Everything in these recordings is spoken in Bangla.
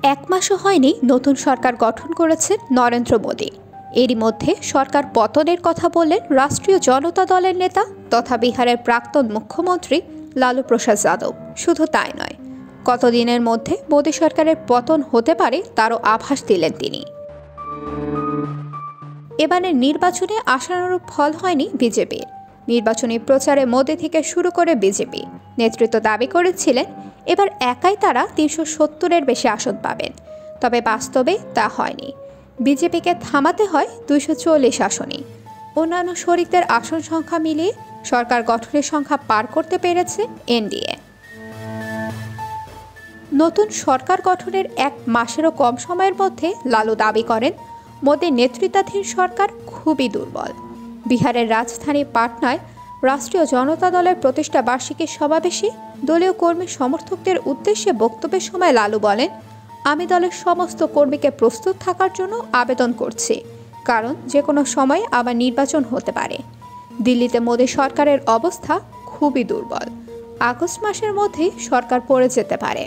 এক মাসও হয়নি নতুন সরকার গঠন করেছেন নরেন্দ্র মোদী। এরই মধ্যে সরকার পতনের কথা বললেন রাষ্ট্রীয় জনতা দলের নেতা তথা বিহারের প্রাক্তন মুখ্যমন্ত্রী লালু প্রসাদ যাদব। শুধু তাই নয়, কতদিনের মধ্যে মোদী সরকারের পতন হতে পারে তারও আভাস দিলেন তিনি। এবারের নির্বাচনে আশানুরূপ ফল হয়নি বিজেপির। নির্বাচনী প্রচারে মোদী থেকে শুরু করে বিজেপি নেতৃত্ব দাবি করেছিলেন এবার একাই তারা ৩৭০-এর বেশি আসন পাবেন, তবে বাস্তবে তা হয়নি। বিজেপিকে থামাতে হয় ২৪০ আসনই। অন্যান্য শরিকদের আসন সংখ্যা মিলিয়ে সরকার গঠনের সংখ্যা পার করতে পেরেছে এনডিএ। নতুন সরকার গঠনের এক মাসেরও কম সময়ের মধ্যে লালু দাবি করেন মোদীর নেতৃত্বাধীন সরকার খুবই দুর্বল। বিহারের রাজধানী পাটনায় রাষ্ট্রীয় জনতা দলের প্রতিষ্ঠা বার্ষিকীর সমাবেশে দলীয় কর্মী সমর্থকদের উদ্দেশ্যে বক্তব্যের সময় লালু বলেন, আমি দলের সমস্ত কর্মীকে প্রস্তুত থাকার জন্য আবেদন করছি, কারণ যে কোনো সময় আবার নির্বাচন হতে পারে। দিল্লিতে মোদী সরকারের অবস্থা খুবই দুর্বল। আগস্ট মাসের মধ্যেই সরকার পড়ে যেতে পারে।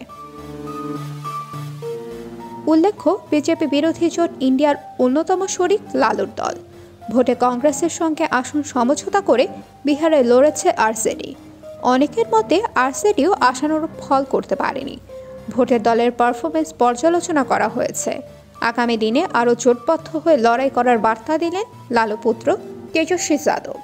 উল্লেখ্য, বিজেপি বিরোধী জোট ইন্ডিয়ার অন্যতম শরিক লালুর দল। ভোটে কংগ্রেসের সঙ্গে আসন সমঝোতা করে বিহারে লড়েছে আরজেডি। অনেকের মতে আরজেডিও আশানুরূপ ফল করতে পারেনি। ভোটের দলের পারফরমেন্স পর্যালোচনা করা হয়েছে। আগামী দিনে আরও জোটবদ্ধ হয়ে লড়াই করার বার্তা দিলেন লালু পুত্র তেজস্বী যাদব।